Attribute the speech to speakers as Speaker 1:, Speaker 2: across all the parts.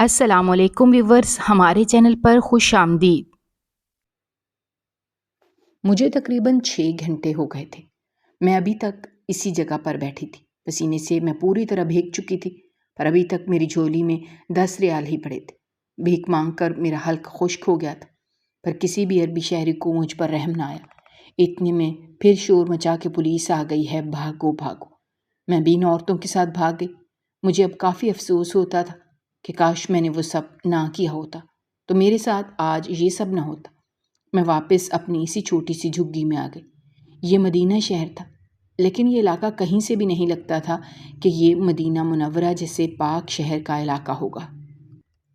Speaker 1: السلام علیکم ویورز، ہمارے چینل پر خوش آمدید۔
Speaker 2: مجھے تقریباً 6 گھنٹے ہو گئے تھے۔ میں ابھی تک اسی جگہ پر بیٹھی تھی۔ پسینے سے میں پوری طرح بھیگ چکی تھی، پر ابھی تک میری جھولی میں 10 ریال ہی پڑے تھے۔ بھیک مانگ کر میرا حلق خشک ہو گیا تھا، پر کسی بھی عربی شہری کو مجھ پر رحم نہ آیا۔ اتنے میں پھر شور مچا کے پولیس آ گئی ہے، بھاگو بھاگو۔ میں بھی ان عورتوں کے ساتھ بھاگ گئی۔ مجھے اب کافی افسوس ہوتا تھا کہ کاش میں نے وہ سب نہ کیا ہوتا تو میرے ساتھ آج یہ سب نہ ہوتا۔ میں واپس اپنی اسی چھوٹی سی جھگی میں آ گئی۔ یہ مدینہ شہر تھا، لیکن یہ علاقہ کہیں سے بھی نہیں لگتا تھا کہ یہ مدینہ منورہ جیسے پاک شہر کا علاقہ ہوگا،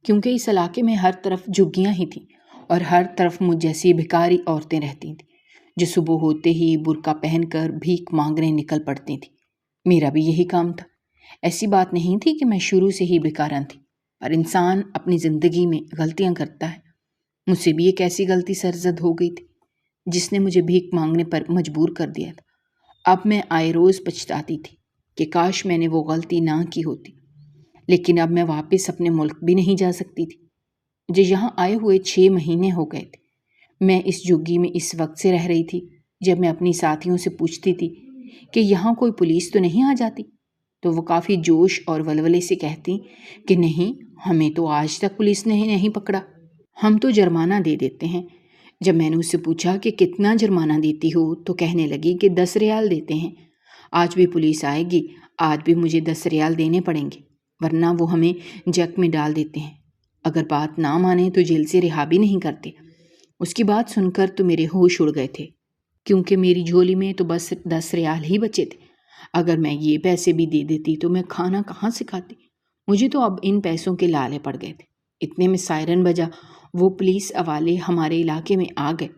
Speaker 2: کیونکہ اس علاقے میں ہر طرف جھگیاں ہی تھیں اور ہر طرف مجھ جیسی بھکاری عورتیں رہتی تھیں جو صبح ہوتے ہی برقع پہن کر بھیک مانگنے نکل پڑتی تھیں۔ میرا بھی یہی کام تھا۔ ایسی بات نہیں تھی کہ میں شروع سے ہی بیکارن تھی، پر انسان اپنی زندگی میں غلطیاں کرتا ہے۔ مجھ سے بھی ایک ایسی غلطی سرزد ہو گئی تھی جس نے مجھے بھیک مانگنے پر مجبور کر دیا تھا۔ اب میں آئے روز پچھتاتی تھی کہ کاش میں نے وہ غلطی نہ کی ہوتی، لیکن اب میں واپس اپنے ملک بھی نہیں جا سکتی تھی۔ مجھے یہاں آئے ہوئے 6 مہینے ہو گئے تھے۔ میں اس جھگی میں اس وقت سے رہ رہی تھی جب میں اپنی ساتھیوں سے پوچھتی تھی کہ یہاں کوئی پولیس تو نہیں آ جاتی، تو وہ کافی جوش اور ولولے سے کہتی کہ نہیں، ہمیں تو آج تک پولیس نے نہیں پکڑا، ہم تو جرمانہ دے دیتے ہیں۔ جب میں نے اس سے پوچھا کہ کتنا جرمانہ دیتی ہو تو کہنے لگی کہ 10 ریال دیتے ہیں۔ آج بھی پولیس آئے گی، آج بھی مجھے 10 ریال دینے پڑیں گے، ورنہ وہ ہمیں جیک میں ڈال دیتے ہیں۔ اگر بات نہ مانے تو جیل سے رہا بھی نہیں کرتے۔ اس کی بات سن کر تو میرے ہوش اڑ گئے تھے، کیونکہ میری جھولی میں تو بس 10 ریال ہی بچے تھے۔ اگر میں یہ پیسے بھی دے دیتی تو میں کھانا کہاں سے کھاتی؟ مجھے تو اب ان پیسوں کے لالے پڑ گئے تھے۔ اتنے میں سائرن بجا۔ وہ پولیس والے ہمارے علاقے میں آ گئے۔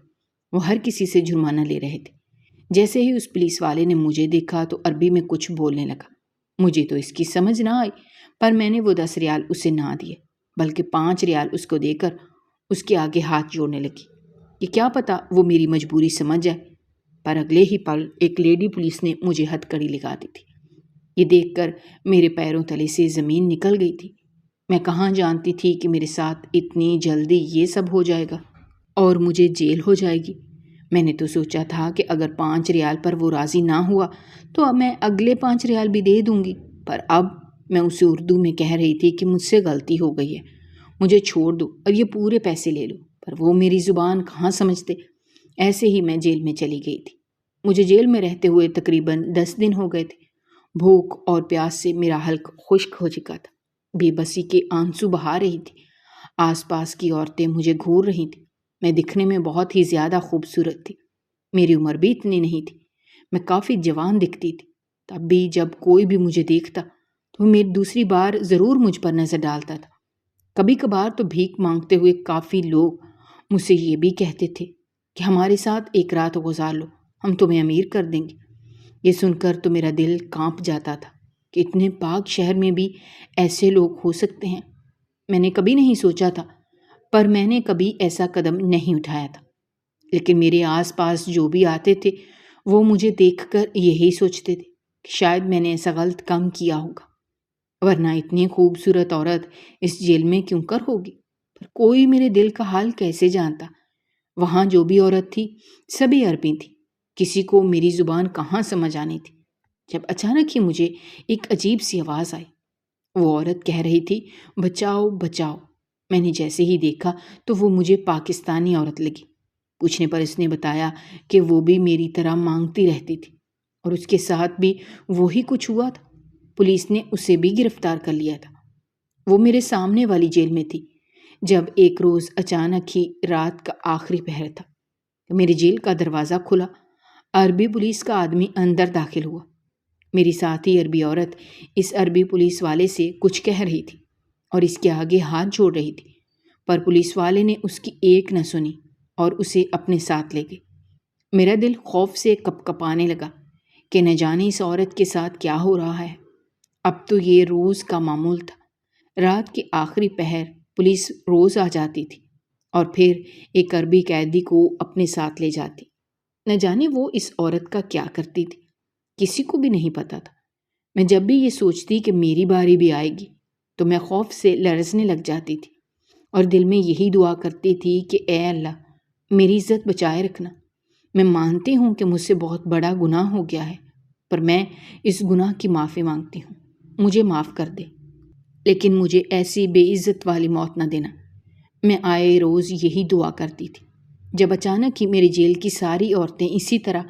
Speaker 2: وہ ہر کسی سے جرمانہ لے رہے تھے۔ جیسے ہی اس پولیس والے نے مجھے دیکھا تو عربی میں کچھ بولنے لگا۔ مجھے تو اس کی سمجھ نہ آئی، پر میں نے وہ 10 ریال اسے نہ دیے، بلکہ 5 ریال اس کو دے کر اس کے آگے ہاتھ جوڑنے لگی کہ کیا پتا وہ میری مجبوری سمجھ جائے۔ پر اگلے ہی پل ایک لیڈی پولیس نے مجھے ہتھ کڑی لگا دی تھی۔ یہ دیکھ کر میرے پیروں تلے سے زمین نکل گئی تھی۔ میں کہاں جانتی تھی کہ میرے ساتھ اتنی جلدی یہ سب ہو جائے گا اور مجھے جیل ہو جائے گی۔ میں نے تو سوچا تھا کہ اگر 5 ریال پر وہ راضی نہ ہوا تو اب میں اگلے 5 ریال بھی دے دوں گی، پر اب میں اسے اردو میں کہہ رہی تھی کہ مجھ سے غلطی ہو گئی ہے، مجھے چھوڑ دو اور یہ پورے پیسے لے لو، پر وہ میری زبان کہاں سمجھتے۔ ایسے ہی میں جیل میں چلی گئی تھی۔ مجھے جیل میں رہتے ہوئے تقریباً 10 دن ہو گئے تھے۔ بھوک اور پیاس سے میرا حلق خشک ہو چکا تھا۔ بے بسی کے آنسو بہا رہی تھی۔ آس پاس کی عورتیں مجھے گھور رہی تھیں۔ میں دکھنے میں بہت ہی زیادہ خوبصورت تھی۔ میری عمر بھی اتنی نہیں تھی۔ میں کافی جوان دکھتی تھی۔ تب بھی جب کوئی بھی مجھے دیکھتا تو میری دوسری بار ضرور مجھ پر نظر ڈالتا تھا۔ کبھی کبھار تو بھیک مانگتے ہوئے کافی لوگ مجھ سے یہ بھی کہتے تھے کہ ہمارے ساتھ ایک رات گزار لو، ہم تمہیں امیر کر دیں گے۔ یہ سن کر تو میرا دل کانپ جاتا تھا کہ اتنے پاک شہر میں بھی ایسے لوگ ہو سکتے ہیں۔ میں نے کبھی نہیں سوچا تھا، پر میں نے کبھی ایسا قدم نہیں اٹھایا تھا، لیکن میرے آس پاس جو بھی آتے تھے وہ مجھے دیکھ کر یہی سوچتے تھے کہ شاید میں نے ایسا غلط کام کیا ہوگا، ورنہ اتنی خوبصورت عورت اس جیل میں کیوں کر ہوگی۔ پر کوئی میرے دل کا حال کیسے جانتا؟ وہاں جو بھی عورت تھی سبھی عربی تھی، کسی کو میری زبان کہاں سمجھ آنی تھی۔ جب اچانک ہی مجھے ایک عجیب سی آواز آئی۔ وہ عورت کہہ رہی تھی، بچاؤ بچاؤ۔ میں نے جیسے ہی دیکھا تو وہ مجھے پاکستانی عورت لگی۔ پوچھنے پر اس نے بتایا کہ وہ بھی میری طرح مانگتی رہتی تھی اور اس کے ساتھ بھی وہی کچھ ہوا تھا۔ پولیس نے اسے بھی گرفتار کر لیا تھا۔ وہ میرے سامنے والی جیل میں تھی جب ایک روز اچانک ہی رات کا آخری پہر تھا۔ میری جیل کا دروازہ کھلا۔ عربی پولیس کا آدمی اندر داخل ہوا۔ میری ساتھی عربی عورت اس عربی پولیس والے سے کچھ کہہ رہی تھی اور اس کے آگے ہاتھ جوڑ رہی تھی، پر پولیس والے نے اس کی ایک نہ سنی اور اسے اپنے ساتھ لے گئے۔ میرا دل خوف سے کپ کپانے لگا کہ نہ جانے اس عورت کے ساتھ کیا ہو رہا ہے۔ اب تو یہ روز کا معمول تھا۔ رات کے آخری پہر پولیس روز آ جاتی تھی اور پھر ایک عربی قیدی کو اپنے ساتھ لے جاتی۔ نہ جانے وہ اس عورت کا کیا کرتی تھی، کسی کو بھی نہیں پتا تھا۔ میں جب بھی یہ سوچتی کہ میری باری بھی آئے گی تو میں خوف سے لرزنے لگ جاتی تھی اور دل میں یہی دعا کرتی تھی کہ اے اللہ میری عزت بچائے رکھنا۔ میں مانتی ہوں کہ مجھ سے بہت بڑا گناہ ہو گیا ہے، پر میں اس گناہ کی معافی مانگتی ہوں، مجھے معاف کر دے، لیکن مجھے ایسی بے عزت والی موت نہ دینا۔ میں آئے روز یہی دعا کرتی تھی، جب اچانک ہی میری جیل کی ساری عورتیں اسی طرح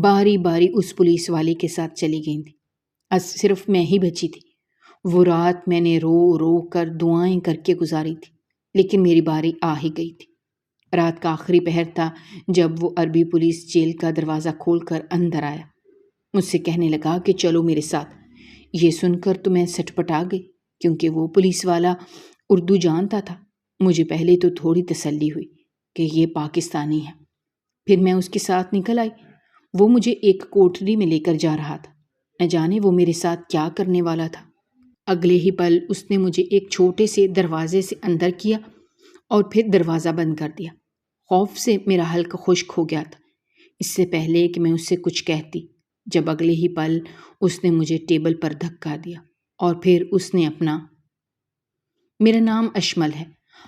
Speaker 2: باری باری اس پولیس والے کے ساتھ چلی گئی تھیں۔ صرف میں ہی بچی تھی۔ وہ رات میں نے رو رو کر دعائیں کر کے گزاری تھی، لیکن میری باری آ ہی گئی تھی۔ رات کا آخری پہر تھا جب وہ عربی پولیس جیل کا دروازہ کھول کر اندر آیا۔ مجھ سے کہنے لگا کہ چلو میرے ساتھ۔ یہ سن کر تو میں سٹپٹا گئی، کیونکہ وہ پولیس والا اردو جانتا تھا۔ مجھے پہلے تو تھوڑی تسلی ہوئی کہ یہ پاکستانی ہے، پھر میں اس کے ساتھ نکل آئی۔ وہ مجھے ایک کوٹری میں لے کر جا رہا تھا، نہ جانے وہ میرے ساتھ کیا کرنے والا تھا۔ اگلے ہی پل اس نے مجھے ایک چھوٹے سے دروازے سے اندر کیا اور پھر دروازہ بند کر دیا۔ خوف سے میرا حلق خشک ہو گیا تھا، اس سے پہلے کہ میں اس سے کچھ کہتی، جب اگلے ہی پل اس نے مجھے ٹیبل پر دھکا دیا اور پھر اس نے میرا نام اشمل ہے،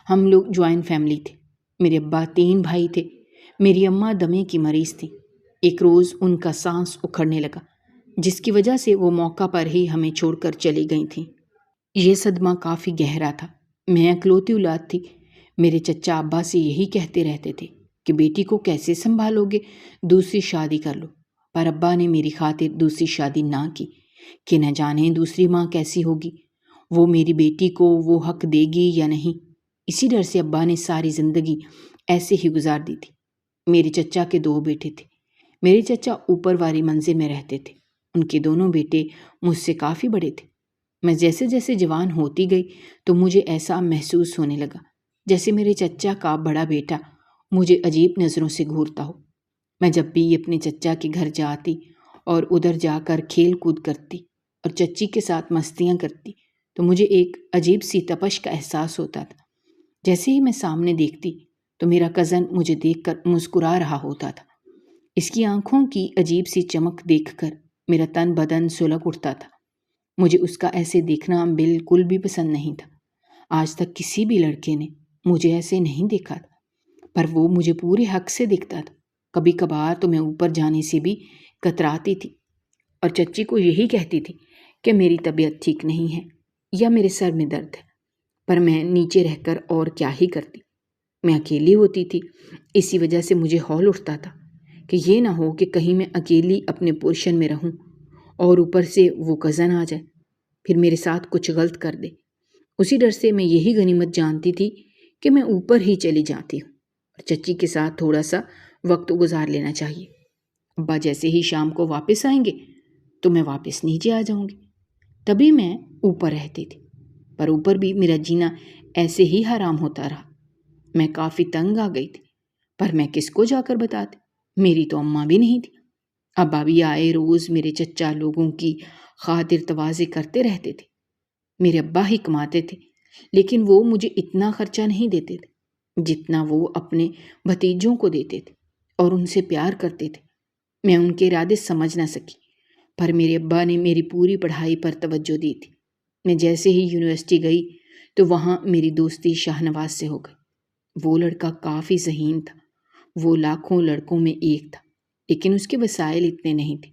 Speaker 2: ہم لوگ جوائنٹ فیملی تھے۔ میرے ابا 3 بھائی تھے، میری اماں دمے کی مریض تھی۔ ایک روز ان کا سانس اکھڑنے لگا، جس کی وجہ سے وہ موقع پر ہی ہمیں چھوڑ کر چلی گئی تھیں۔ یہ صدمہ کافی گہرا تھا۔ میں اکلوتی اولاد تھی۔ میرے چچا ابا سے یہی کہتے رہتے تھے کہ بیٹی کو کیسے سنبھالو گے، دوسری شادی کر لو، پر ابا نے میری خاطر دوسری شادی نہ کی کہ نہ جانے دوسری ماں کیسی ہوگی، وہ میری بیٹی کو وہ حق دے گی یا نہیں۔ اسی ڈر سے ابا نے ساری زندگی ایسے ہی گزار دی تھی۔ میرے چچا کے 2 بیٹے تھے۔ میرے چچا اوپر والی منزل میں رہتے تھے۔ ان کے دونوں بیٹے مجھ سے کافی بڑے تھے۔ میں جیسے جیسے جوان ہوتی گئی تو مجھے ایسا محسوس ہونے لگا جیسے میرے چچا کا بڑا بیٹا مجھے عجیب نظروں سے گھورتا ہو۔ میں جب بھی اپنے چچا کے گھر جاتی اور ادھر جا کر کھیل کود کرتی اور چچی کے ساتھ مستیاں کرتی تو مجھے ایک عجیب سی تپش کا احساس ہوتا تھا۔ جیسے ہی میں سامنے دیکھتی تو میرا کزن مجھے دیکھ کر مسکرا رہا ہوتا تھا۔ اس کی آنکھوں کی عجیب سی چمک دیکھ کر میرا تن بدن سلگ اٹھتا تھا۔ مجھے اس کا ایسے دیکھنا بالکل بھی پسند نہیں تھا۔ آج تک کسی بھی لڑکے نے مجھے ایسے نہیں دیکھا تھا، پر وہ مجھے پورے حق سے دیکھتا تھا۔ کبھی کبھار تو میں اوپر جانے سے بھی کتراتی تھی اور چچی کو یہی کہتی تھی کہ میری طبیعت ٹھیک نہیں ہے یا میرے سر میں درد ہے، پر میں نیچے رہ کر اور کیا ہی کرتی۔ میں اکیلی ہوتی تھی، اسی وجہ سے مجھے ہول اٹھتا تھا کہ یہ نہ ہو کہ کہیں میں اکیلی اپنے پورشن میں رہوں اور اوپر سے وہ کزن آ جائے، پھر میرے ساتھ کچھ غلط کر دے۔ اسی ڈر سے میں یہی غنیمت جانتی تھی کہ میں اوپر ہی چلی جاتی ہوں اور چچی کے ساتھ تھوڑا سا وقت گزار لینا چاہیے۔ ابا جیسے ہی شام کو واپس آئیں گے تو میں واپس نیچے آ جاؤں گی۔ تبھی میں اوپر رہتی تھی، پر اوپر بھی میرا جینا ایسے ہی حرام ہوتا رہا۔ میں کافی تنگ آ گئی تھی، پر میں کس کو جا کر بتاتی؟ میری تو اماں بھی نہیں تھی۔ ابا بھی آئے روز میرے چچا لوگوں کی خاطر تواضع کرتے رہتے تھے۔ میرے ابا ہی کماتے تھے، لیکن وہ مجھے اتنا خرچہ نہیں دیتے تھے جتنا وہ اپنے بھتیجوں کو دیتے تھے اور ان سے پیار کرتے تھے۔ میں ان کے ارادے سمجھ نہ سکی، پر میرے ابا نے میری پوری پڑھائی پر توجہ دی تھی۔ میں جیسے ہی یونیورسٹی گئی تو وہاں میری دوستی شاہ نواز سے ہو گئی۔ وہ لڑکا کافی ذہین تھا، وہ لاکھوں لڑکوں میں ایک تھا، لیکن اس کے وسائل اتنے نہیں تھے۔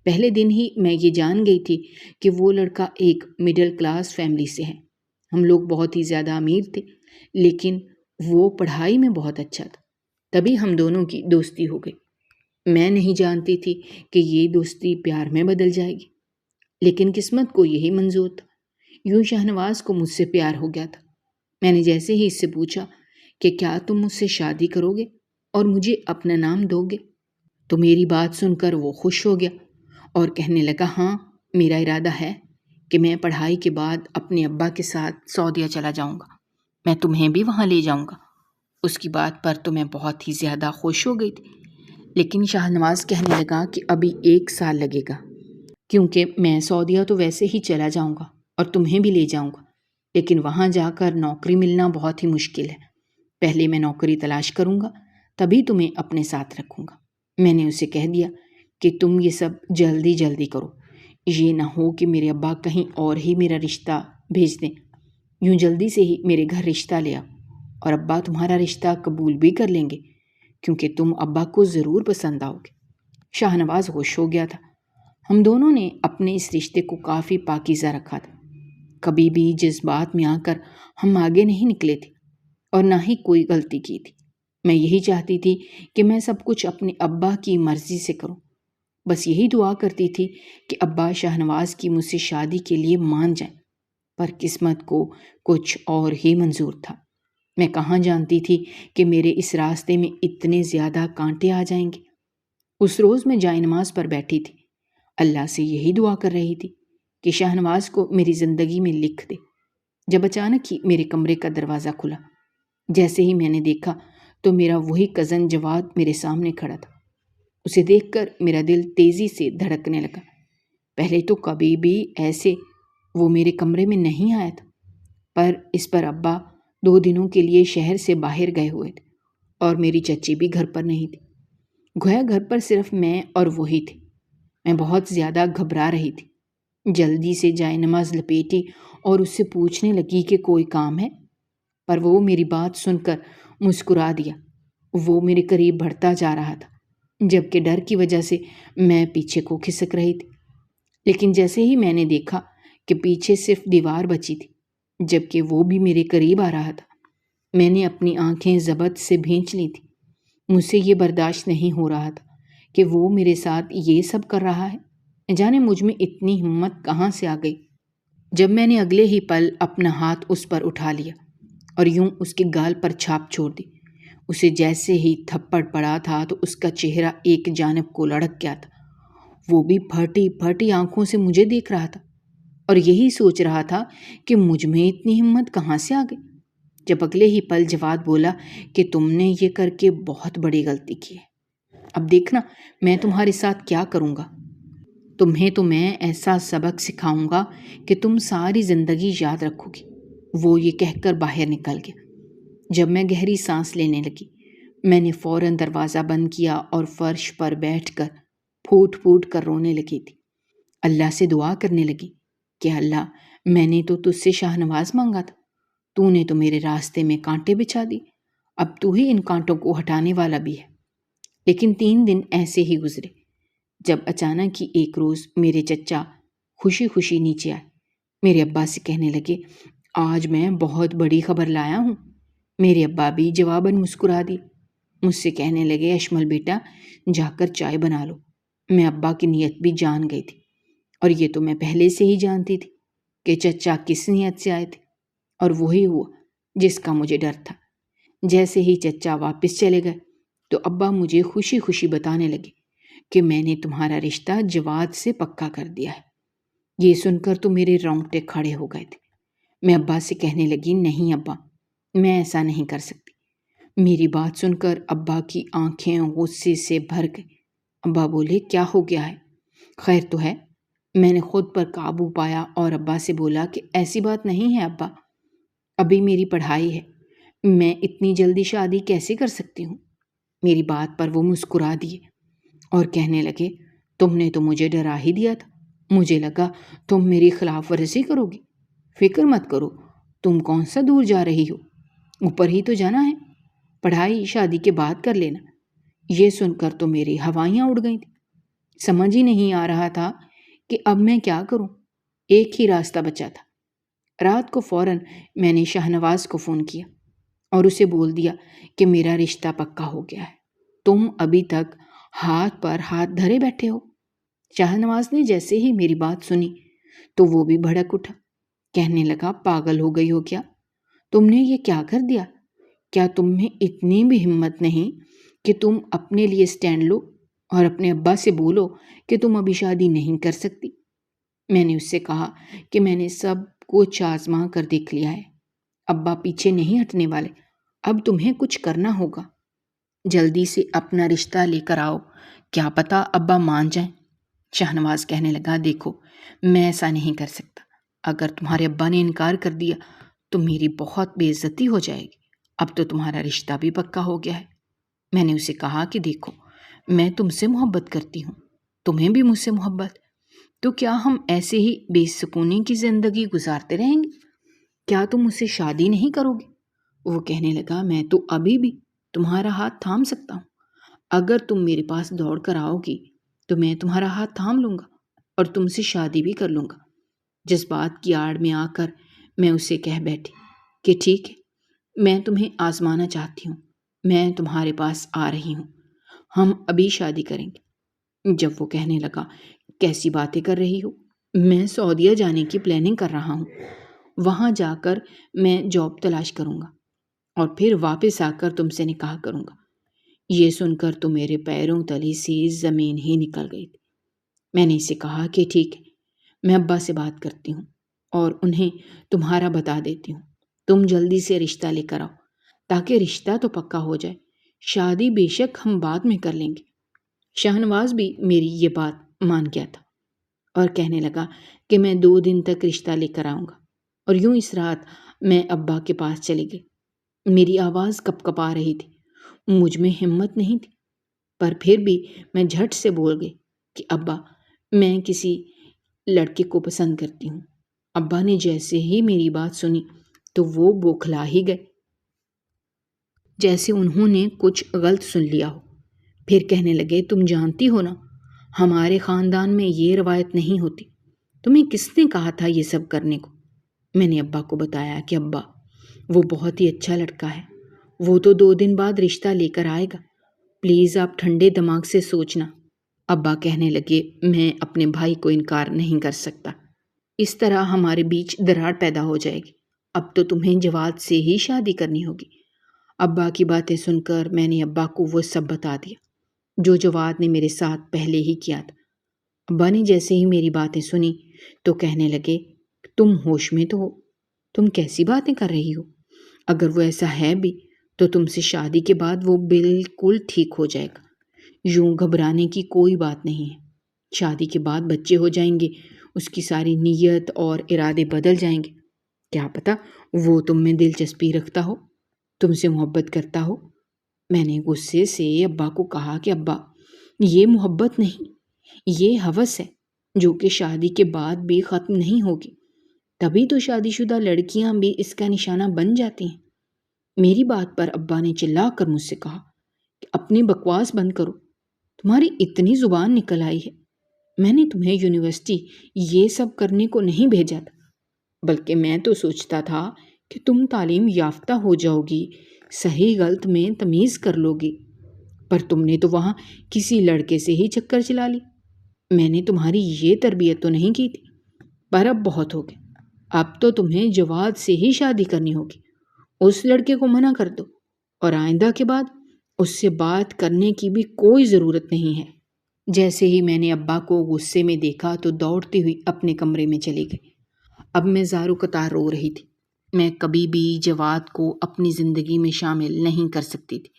Speaker 2: پہلے دن ہی میں یہ جان گئی تھی کہ وہ لڑکا ایک مڈل کلاس فیملی سے ہے۔ ہم لوگ بہت ہی زیادہ امیر تھے، لیکن وہ پڑھائی میں بہت اچھا تھا۔ تبھی ہم دونوں کی دوستی ہو گئی۔ میں نہیں جانتی تھی کہ یہ دوستی پیار میں بدل جائے گی، لیکن قسمت کو یہی منظور تھا۔ یوں شاہ نواز کو مجھ سے پیار ہو گیا تھا۔ میں نے جیسے ہی اس سے پوچھا کہ کیا تم مجھ سے شادی کرو گے اور مجھے اپنا نام دو گے، تو میری بات سن کر وہ خوش ہو گیا اور کہنے لگا، ہاں میرا ارادہ ہے کہ میں پڑھائی کے بعد اپنے ابا کے ساتھ سعودیہ چلا جاؤں گا، میں تمہیں بھی وہاں لے جاؤں گا۔ اس کی بات پر تو میں بہت ہی زیادہ خوش ہو گئی تھی، لیکن شاہ نواز کہنے لگا کہ ابھی 1 سال لگے گا، کیونکہ میں سعودیہ تو ویسے ہی چلا جاؤں گا اور تمہیں بھی لے جاؤں گا، لیکن وہاں جا کر نوکری ملنا بہت ہی مشکل ہے۔ پہلے میں نوکری تلاش کروں گا، تبھی تمہیں اپنے ساتھ رکھوں گا۔ میں نے اسے کہہ دیا کہ تم یہ سب جلدی کرو، یہ نہ ہو کہ میرے ابا کہیں اور ہی میرا رشتہ بھیج دیں، یوں جلدی سے ہی میرے گھر رشتہ لے آؤ، اور ابا تمہارا رشتہ قبول بھی کر لیں گے کیونکہ تم ابا کو ضرور پسند آؤ گے۔ شاہ نواز خوش ہو گیا تھا۔ ہم دونوں نے اپنے اس رشتے کو کافی پاکیزہ رکھا تھا۔ کبھی بھی جذبات میں آ کر ہم آگے نہیں نکلے تھے اور نہ ہی کوئی غلطی کی تھی۔ میں یہی چاہتی تھی کہ میں سب کچھ اپنے ابا کی مرضی سے کروں، بس یہی دعا کرتی تھی کہ ابا شاہ نواز کی مجھ سے شادی کے لیے مان جائیں، پر قسمت کو کچھ اور ہی منظور تھا۔ میں کہاں جانتی تھی کہ میرے اس راستے میں اتنے زیادہ کانٹے آ جائیں گے۔ اس روز میں جائے نماز پر بیٹھی تھی، اللہ سے یہی دعا کر رہی تھی کہ شاہ نواز کو میری زندگی میں لکھ دے، جب اچانک ہی میرے کمرے کا دروازہ کھلا۔ جیسے ہی میں نے دیکھا تو میرا وہی کزن جواد میرے سامنے کھڑا تھا۔ اسے دیکھ کر میرا دل تیزی سے دھڑکنے لگا۔ پہلے تو کبھی بھی ایسے وہ میرے کمرے میں نہیں آیا تھا، پر اس پر ابا 2 دنوں کے لیے شہر سے باہر گئے ہوئے تھے اور میری چچی بھی گھر پر نہیں تھی۔ گویا گھر پر صرف میں اور وہی تھی۔ میں بہت زیادہ گھبرا رہی تھی۔ جلدی سے جائے نماز لپیٹی اور اس سے پوچھنے لگی کہ کوئی کام ہے، پر وہ میری بات سن کر مسکرا دیا۔ وہ میرے قریب بڑھتا جا رہا تھا، جبکہ ڈر کی وجہ سے میں پیچھے کو کھسک رہی تھی۔ لیکن جیسے ہی میں نے دیکھا کہ پیچھے صرف دیوار بچی تھی، جبکہ وہ بھی میرے قریب آ رہا تھا، میں نے اپنی آنکھیں ضبط سے بھینچ لی تھی۔ مجھ سے یہ برداشت نہیں ہو رہا تھا کہ وہ میرے ساتھ یہ سب کر رہا ہے۔ جانے مجھ میں اتنی ہمت کہاں سے آ گئی۔ جب میں نے اگلے ہی پل اپنا ہاتھ اس پر اٹھا لیا اور یوں اس کے گال پر چھاپ چھوڑ دی۔ اسے جیسے ہی تھپڑ پڑا تھا تو اس کا چہرہ ایک جانب کو لڑک گیا تھا۔ وہ بھی پھٹی پھٹی آنکھوں سے مجھے دیکھ رہا تھا اور یہی سوچ رہا تھا کہ مجھ میں اتنی ہمت کہاں سے آ گئی۔ جب اگلے ہی پل جواد بولا کہ تم نے یہ کر کے بہت بڑی غلطی کی ہے، اب دیکھنا میں تمہارے ساتھ کیا کروں گا۔ تمہیں تو میں ایسا سبق سکھاؤں گا کہ تم ساری زندگی یاد رکھو گی۔ وہ یہ کہہ کر باہر نکل گیا۔ جب میں گہری سانس لینے لگی، میں نے فوراً دروازہ بند کیا اور فرش پر بیٹھ کر پھوٹ پھوٹ کر رونے لگی تھی۔ اللہ سے دعا کرنے لگی کہ اللہ، میں نے تو تجھ سے شاہ نواز مانگا تھا، تو نے تو میرے راستے میں کانٹے بچھا دی، اب تو ہی ان کانٹوں کو ہٹانے والا بھی ہے۔ لیکن 3 دن ایسے ہی گزرے، جب اچانک ہی ایک روز میرے چچا خوشی خوشی نیچے آئے۔ میرے ابا سے کہنے لگے، آج میں بہت بڑی خبر لایا ہوں۔ میرے ابا بھی جواباً مسکرا دی۔ مجھ سے کہنے لگے، اشمل بیٹا، جا کر چائے بنا لو۔ میں ابا کی نیت بھی جان گئی تھی، اور یہ تو میں پہلے سے ہی جانتی تھی کہ چچا کس نیت سے آئے تھے، اور وہی ہوا جس کا مجھے ڈر تھا۔ جیسے ہی چچا واپس چلے گئے تو ابا مجھے خوشی خوشی بتانے لگے کہ میں نے تمہارا رشتہ جواد سے پکا کر دیا ہے۔ یہ سن کر تو میرے رونگٹے کھڑے ہو گئے تھے۔ میں ابا سے کہنے لگی، نہیں ابا، میں ایسا نہیں کر سکتی۔ میری بات سن کر ابا کی آنکھیں غصے سے بھر گئی۔ ابا بولے، کیا ہو گیا ہے؟ خیر تو ہے؟ میں نے خود پر قابو پایا اور ابا سے بولا کہ ایسی بات نہیں ہے ابا، ابھی میری پڑھائی ہے، میں اتنی جلدی شادی کیسے کر سکتی ہوں۔ میری بات پر وہ مسکرا دیے اور کہنے لگے، تم نے تو مجھے ڈرا ہی دیا تھا، مجھے لگا تم میری خلاف ورزی کرو گی۔ فکر مت کرو، تم کون سا دور جا رہی ہو، اوپر ہی تو جانا ہے، پڑھائی شادی کے بعد کر لینا۔ یہ سن کر تو میری ہوائیاں اڑ گئی تھیں۔ سمجھ ہی نہیں آ رہا تھا کہ اب میں کیا کروں۔ ایک ہی راستہ بچا تھا۔ رات کو فوراً میں نے شاہ نواز کو فون کیا اور اسے بول دیا کہ میرا رشتہ پکا ہو گیا ہے، تم ابھی تک ہاتھ پر ہاتھ دھرے بیٹھے ہو۔ شاہ نواز نے جیسے ہی میری بات سنی تو وہ بھی بھڑک اٹھا، کہنے لگا، پاگل ہو گئی ہو کیا؟ تم نے یہ کیا کر دیا؟ کیا تم میں اتنی بھی ہمت نہیں کہ تم اپنے لیے سٹینڈ لو اور اپنے ابا سے بولو کہ تم ابھی شادی نہیں کر سکتی؟ میں نے اس سے کہا کہ میں نے سب کچھ آزما کر دیکھ لیا ہے، ابا پیچھے نہیں ہٹنے والے، اب تمہیں کچھ کرنا ہوگا، جلدی سے اپنا رشتہ لے کر آؤ، کیا پتہ ابا مان جائیں۔ شاہ نواز کہنے لگا، دیکھو میں ایسا نہیں کر سکتا، اگر تمہارے ابا نے انکار کر دیا تو میری بہت بے عزتی ہو جائے گی، اب تو تمہارا رشتہ بھی پکا ہو گیا ہے۔ میں نے اسے کہا کہ دیکھو میں تم سے محبت کرتی ہوں، تمہیں بھی مجھ سے محبت، تو کیا ہم ایسے ہی بے سکونی کی زندگی گزارتے رہیں گے؟ کیا تم مجھ سے شادی نہیں کرو گے؟ وہ کہنے لگا، میں تو ابھی بھی تمہارا ہاتھ تھام سکتا ہوں۔ اگر تم میرے پاس دوڑ کر آؤ گی تو میں تمہارا ہاتھ تھام لوں گا اور تم سے شادی بھی کر لوں گا۔ جس بات کی آڑ میں آ کر میں اسے کہہ بیٹھی کہ ٹھیک ہے، میں تمہیں آزمانا چاہتی ہوں، میں تمہارے پاس آ رہی ہوں، ہم ابھی شادی کریں گے۔ جب وہ کہنے لگا، کیسی باتیں کر رہی ہو؟ میں سعودیہ جانے کی پلاننگ کر رہا ہوں، وہاں جا کر میں جاب تلاش کروں گا اور پھر واپس آ کر تم سے نکاح کروں گا۔ یہ سن کر تو میرے پیروں تلے سے زمین ہی نکل گئی تھی۔ میں نے اسے کہا کہ ٹھیک ہے، میں ابا سے بات کرتی ہوں اور انہیں تمہارا بتا دیتی ہوں، تم جلدی سے رشتہ لے کر آؤ تاکہ رشتہ تو پکا ہو جائے، شادی بے شک ہم بعد میں کر لیں گے۔ شاہنواز بھی میری یہ بات مان گیا تھا اور کہنے لگا کہ میں 2 دن تک رشتہ لے کر آؤں گا۔ اور یوں اس رات میں ابا کے پاس چلی گئی۔ میری آواز کپ کپا رہی تھی، مجھ میں ہمت نہیں تھی، پر پھر بھی میں جھٹ سے بول گئی کہ ابا، میں کسی لڑکے کو پسند کرتی ہوں۔ ابا نے جیسے ہی میری بات سنی تو وہ بوکھلا ہی گئے، جیسے انہوں نے کچھ غلط سن لیا ہو۔ پھر کہنے لگے، تم جانتی ہو نا، ہمارے خاندان میں یہ روایت نہیں ہوتی، تمہیں کس نے کہا تھا یہ سب کرنے کو؟ میں نے ابا کو بتایا کہ ابا، وہ بہت ہی اچھا لڑکا ہے، وہ تو 2 دن بعد رشتہ لے کر آئے گا، پلیز آپ ٹھنڈے دماغ سے سوچنا۔ ابا کہنے لگے، میں اپنے بھائی کو انکار نہیں کر سکتا، اس طرح ہمارے بیچ دراڑ پیدا ہو جائے گی، اب تو تمہیں جواد سے ہی شادی کرنی ہوگی۔ ابا کی باتیں سن کر میں نے ابا کو وہ سب بتا دیا جو جواد نے میرے ساتھ پہلے ہی کیا تھا۔ ابا نے جیسے ہی میری باتیں سنی تو کہنے لگے، تم ہوش میں تو ہو؟ تم کیسی باتیں کر رہی ہو؟ اگر وہ ایسا ہے بھی تو تم سے شادی کے بعد وہ بالکل ٹھیک ہو جائے گا، یوں گھبرانے کی کوئی بات نہیں ہے۔ شادی کے بعد بچے ہو جائیں گے، اس کی ساری نیت اور ارادے بدل جائیں گے، کیا پتہ وہ تم میں دلچسپی رکھتا ہو، تم سے محبت کرتا ہو۔ میں نے غصے سے ابا کو کہا کہ ابا، یہ محبت نہیں، یہ ہوس ہے جو کہ شادی کے بعد بھی ختم نہیں ہوگی، تبھی تو شادی شدہ لڑکیاں بھی اس کا نشانہ بن جاتی ہیں۔ میری بات پر ابا نے چلا کر مجھ سے کہا کہ اپنی بکواس بند کرو، تمہاری اتنی زبان نکل آئی ہے، میں نے تمہیں یونیورسٹی یہ سب کرنے کو نہیں بھیجا تھا، بلکہ میں تو سوچتا تھا کہ تم تعلیم یافتہ ہو جاؤ گی، صحیح غلط میں تمیز کر لو گی، پر تم نے تو وہاں کسی لڑکے سے ہی چکر چلا لی۔ میں نے تمہاری یہ تربیت تو نہیں کی تھی، پر اب بہت ہو گیا، اب تو تمہیں جواد سے ہی شادی کرنی ہوگی، اس لڑکے کو منع کر دو اور آئندہ کے بعد اس سے بات کرنے کی بھی کوئی ضرورت نہیں ہے۔ جیسے ہی میں نے ابا کو غصے میں دیکھا تو دوڑتی ہوئی اپنے کمرے میں چلی گئی۔ اب میں زارو قطار رو رہی تھی، میں کبھی بھی جواد کو اپنی زندگی میں شامل نہیں کر سکتی تھی،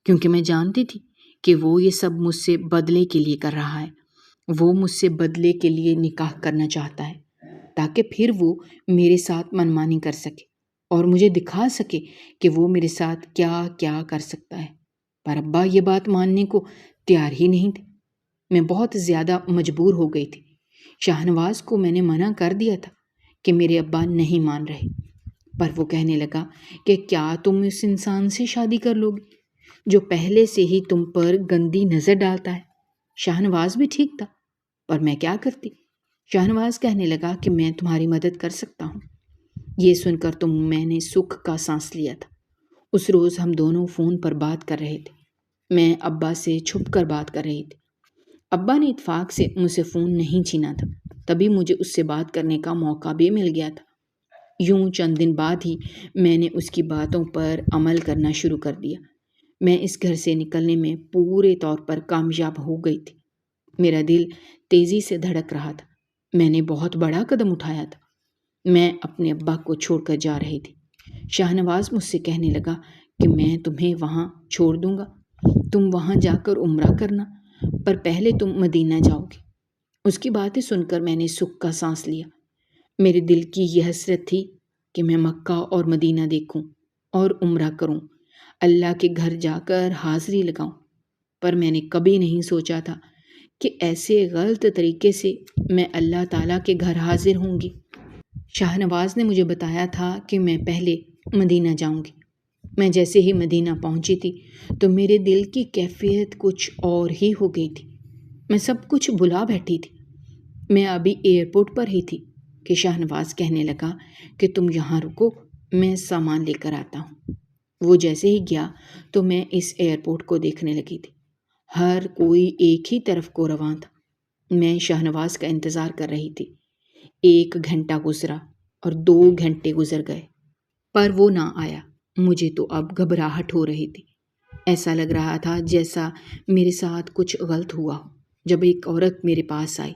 Speaker 2: کیونکہ میں جانتی تھی کہ وہ یہ سب مجھ سے بدلے کے لیے کر رہا ہے، وہ مجھ سے بدلے کے لیے نکاح کرنا چاہتا ہے تاکہ پھر وہ میرے ساتھ منمانی کر سکے اور مجھے دکھا سکے کہ وہ میرے ساتھ کیا کیا کر سکتا ہے۔ پر ابا یہ بات ماننے کو تیار ہی نہیں تھے۔ میں بہت زیادہ مجبور ہو گئی تھی۔ شاہنواز کو میں نے منع کر دیا تھا کہ میرے ابا نہیں مان رہے، پر وہ کہنے لگا کہ کیا تم اس انسان سے شادی کر لو گی جو پہلے سے ہی تم پر گندی نظر ڈالتا ہے؟ شاہنواز بھی ٹھیک تھا، پر میں کیا کرتی؟ شاہنواز کہنے لگا کہ میں تمہاری مدد کر سکتا ہوں۔ یہ سن کر تو میں نے سکھ کا سانس لیا تھا۔ اس روز ہم دونوں فون پر بات کر رہے تھے، میں ابا سے چھپ کر بات کر رہی تھی۔ ابا نے اتفاق سے مجھ سے فون نہیں چھینا تھا، تبھی مجھے اس سے بات کرنے کا موقع بھی مل گیا تھا۔ یوں چند دن بعد ہی میں نے اس کی باتوں پر عمل کرنا شروع کر دیا۔ میں اس گھر سے نکلنے میں پورے طور پر کامیاب ہو گئی تھی۔ میرا دل تیزی سے دھڑک رہا تھا، میں نے بہت بڑا قدم اٹھایا تھا۔ میں اپنے ابا کو چھوڑ کر جا رہی تھی۔ شاہنواز مجھ سے کہنے لگا کہ میں تمہیں وہاں چھوڑ دوں گا، تم وہاں جا کر عمرہ کرنا، پر پہلے تم مدینہ جاؤ گے۔ اس کی باتیں سن کر میں نے سکھ کا سانس لیا۔ میرے دل کی یہ حسرت تھی کہ میں مکہ اور مدینہ دیکھوں اور عمرہ کروں، اللہ کے گھر جا کر حاضری لگاؤں، پر میں نے کبھی نہیں سوچا تھا کہ ایسے غلط طریقے سے میں اللہ تعالیٰ کے گھر حاضر ہوں گی؟ شاہ نواز نے مجھے بتایا تھا کہ میں پہلے مدینہ جاؤں گی۔ میں جیسے ہی مدینہ پہنچی تھی تو میرے دل کی کیفیت کچھ اور ہی ہو گئی تھی۔ میں سب کچھ بھلا بیٹھی تھی۔ میں ابھی ایئرپورٹ پر ہی تھی کہ شاہ نواز کہنے لگا کہ تم یہاں رکو، میں سامان لے کر آتا ہوں۔ وہ جیسے ہی گیا تو میں اس ایئرپورٹ کو دیکھنے لگی تھی۔ ہر کوئی ایک ہی طرف کو رواں تھا۔ میں شاہ نواز کا انتظار کر رہی تھی۔ 1 گھنٹہ گزرا اور 2 گھنٹے گزر گئے، پر وہ نہ آیا۔ مجھے تو اب گھبراہٹ ہو رہی تھی۔ ایسا لگ رہا تھا جیسا میرے ساتھ کچھ غلط ہوا ہو۔ جب ایک عورت میرے پاس آئی،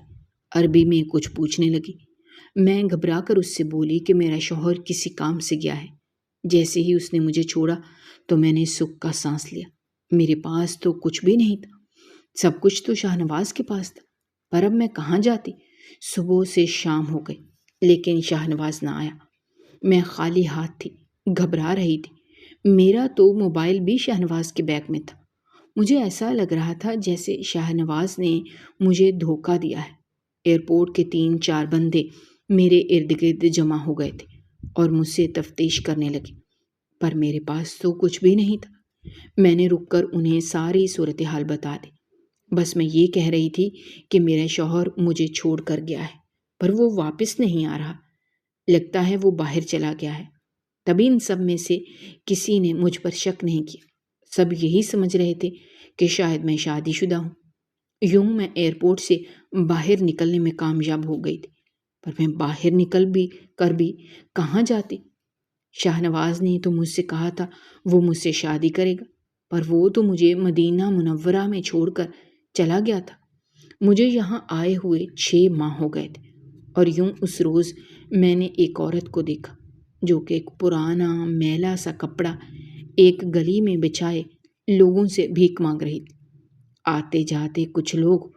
Speaker 2: عربی میں کچھ پوچھنے لگی، میں گھبرا کر اس سے بولی کہ میرا شوہر کسی کام سے گیا ہے۔ جیسے ہی اس نے مجھے چھوڑا تو میں نے سکھ کا سانس لیا۔ میرے پاس تو کچھ بھی نہیں تھا۔ سب کچھ تو شاہ نواز کے پاس تھا، پر اب میں کہاں جاتی؟ صبح سے شام ہو گئی لیکن شاہ نواز نہ آیا۔ میں خالی ہاتھ تھی، گھبرا رہی تھی۔ میرا تو موبائل بھی شاہ نواز کے بیگ میں تھا۔ مجھے ایسا لگ رہا تھا جیسے شاہ نواز نے مجھے دھوکہ دیا ہے۔ ایئرپورٹ کے 3-4 بندے میرے ارد گرد جمع ہو گئے تھے اور مجھ سے تفتیش کرنے لگے، پر میرے پاس تو کچھ بھی نہیں تھا۔ میں نے رک کر انہیں ساری صورتحال بتا دی۔ بس میں یہ کہہ رہی تھی کہ میرا شوہر مجھے چھوڑ کر گیا ہے، پر وہ واپس نہیں آ رہا۔ لگتا ہے وہ باہر چلا گیا ہے۔ تبھی ان سب میں سے کسی نے مجھ پر شک نہیں کیا۔ سب یہی سمجھ رہے تھے کہ شاید میں شادی شدہ ہوں۔ یوں میں ایئرپورٹ سے باہر نکلنے میں کامیاب ہو گئی تھی، پر میں باہر نکل بھی کہاں جاتی؟ شاہ نواز نے تو مجھ سے کہا تھا وہ مجھ سے شادی کرے گا، پر وہ تو مجھے مدینہ منورہ میں چھوڑ کر چلا گیا تھا۔ مجھے یہاں آئے ہوئے 6 ماہ ہو گئے تھے، اور یوں اس روز میں نے ایک عورت کو دیکھا جو کہ ایک پرانا میلا سا کپڑا ایک گلی میں بچھائے لوگوں سے بھیک مانگ رہی تھی۔ آتے جاتے کچھ لوگ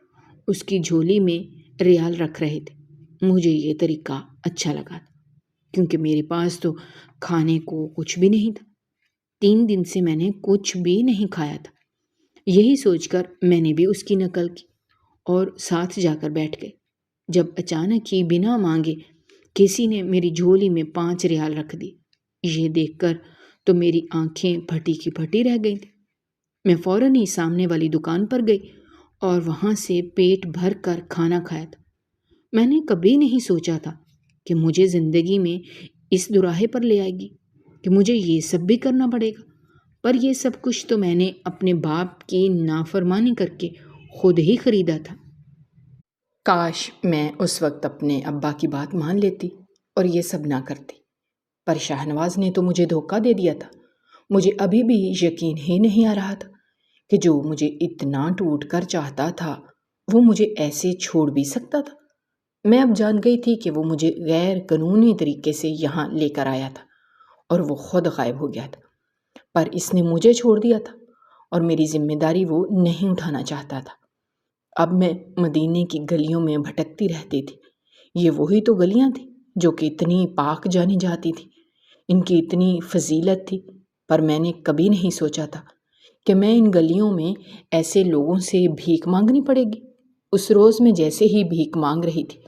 Speaker 2: اس کی جھولی میں ریال رکھ رہے تھے۔ مجھے یہ طریقہ اچھا لگا تھا کیونکہ میرے پاس تو کھانے کو کچھ بھی نہیں تھا۔ 3 دن سے میں نے کچھ بھی نہیں کھایا تھا۔ یہی سوچ کر میں نے بھی اس کی نقل کی اور ساتھ جا کر بیٹھ گئی، جب اچانک ہی بنا مانگے کسی نے میری جھولی میں 5 ریال رکھ دی۔ یہ دیکھ کر تو میری آنکھیں پھٹی کی پھٹی رہ گئی تھیں۔ میں فوراً ہی سامنے والی دکان پر گئی اور وہاں سے پیٹ بھر کر کھانا کھایا تھا۔ میں نے کبھی نہیں سوچا تھا کہ مجھے زندگی میں اس دوراہے پر لے آئے گی کہ مجھے یہ سب بھی کرنا پڑے گا، پر یہ سب کچھ تو میں نے اپنے باپ کی نافرمانی کر کے خود ہی خریدا تھا۔ کاش میں اس وقت اپنے ابا کی بات مان لیتی اور یہ سب نہ کرتی، پر شاہ نواز نے تو مجھے دھوکہ دے دیا تھا۔ مجھے ابھی بھی یقین ہی نہیں آ رہا تھا کہ جو مجھے اتنا ٹوٹ کر چاہتا تھا وہ مجھے ایسے چھوڑ بھی سکتا تھا۔ میں اب جان گئی تھی کہ وہ مجھے غیر قانونی طریقے سے یہاں لے کر آیا تھا اور وہ خود غائب ہو گیا تھا، پر اس نے مجھے چھوڑ دیا تھا اور میری ذمہ داری وہ نہیں اٹھانا چاہتا تھا۔ اب میں مدینے کی گلیوں میں بھٹکتی رہتی تھی۔ یہ وہی تو گلیاں تھیں جو کہ اتنی پاک جانی جاتی تھی، ان کی اتنی فضیلت تھی، پر میں نے کبھی نہیں سوچا تھا کہ میں ان گلیوں میں ایسے لوگوں سے بھیک مانگنی پڑے گی۔ اس روز میں جیسے ہی بھیک مانگ رہی تھی،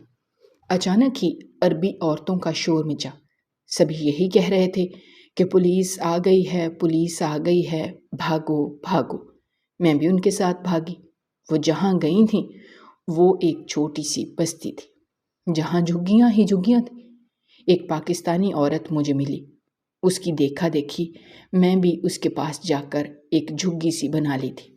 Speaker 2: اچانک ہی عربی عورتوں کا شور مچا۔ سبھی یہی کہہ رہے تھے کہ پولیس آ گئی ہے، پولیس آ گئی ہے، بھاگو بھاگو۔ میں بھی ان کے ساتھ بھاگی۔ وہ جہاں گئی تھیں وہ ایک چھوٹی سی بستی تھی جہاں جھگیاں ہی جھگیاں تھیں۔ ایک پاکستانی عورت مجھے ملی۔ اس کی دیکھا دیکھی میں بھی اس کے پاس جا کر ایک جھگی سی بنا لی تھی۔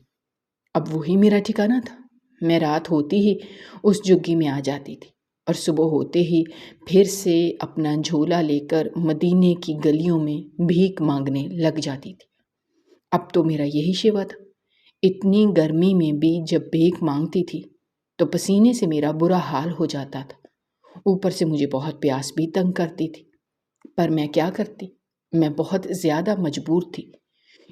Speaker 2: اب وہی میرا ٹھکانہ تھا۔ میں رات ہوتی ہی اس جھگی میں آ جاتی تھی اور صبح ہوتے ہی پھر سے اپنا جھولا لے کر مدینے کی گلیوں میں بھیک مانگنے لگ جاتی تھی۔ اب تو میرا یہی شیوا تھا۔ اتنی گرمی میں بھی جب بھیک مانگتی تھی تو پسینے سے میرا برا حال ہو جاتا تھا۔ اوپر سے مجھے بہت پیاس بھی تنگ کرتی تھی، پر میں کیا کرتی؟ میں بہت زیادہ مجبور تھی۔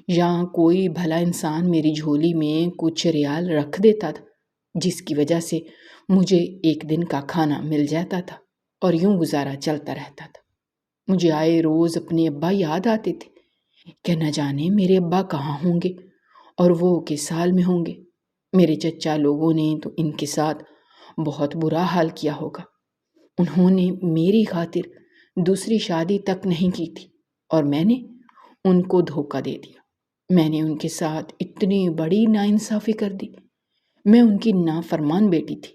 Speaker 2: یا کوئی بھلا انسان میری جھولی میں کچھ ریال رکھ دیتا تھا جس کی وجہ سے مجھے ایک دن کا کھانا مل جاتا تھا اور یوں گزارا چلتا رہتا تھا۔ مجھے آئے روز اپنے ابا یاد آتے تھے کہ نہ جانے میرے ابا کہاں ہوں گے اور وہ کس حال میں ہوں گے۔ میرے چچا لوگوں نے تو ان کے ساتھ بہت برا حال کیا ہوگا۔ انہوں نے میری خاطر دوسری شادی تک نہیں کی تھی اور میں نے ان کو دھوکہ دے دیا۔ میں نے ان کے ساتھ اتنی بڑی ناانصافی کر دی۔ میں ان کی نافرمان بیٹی تھی۔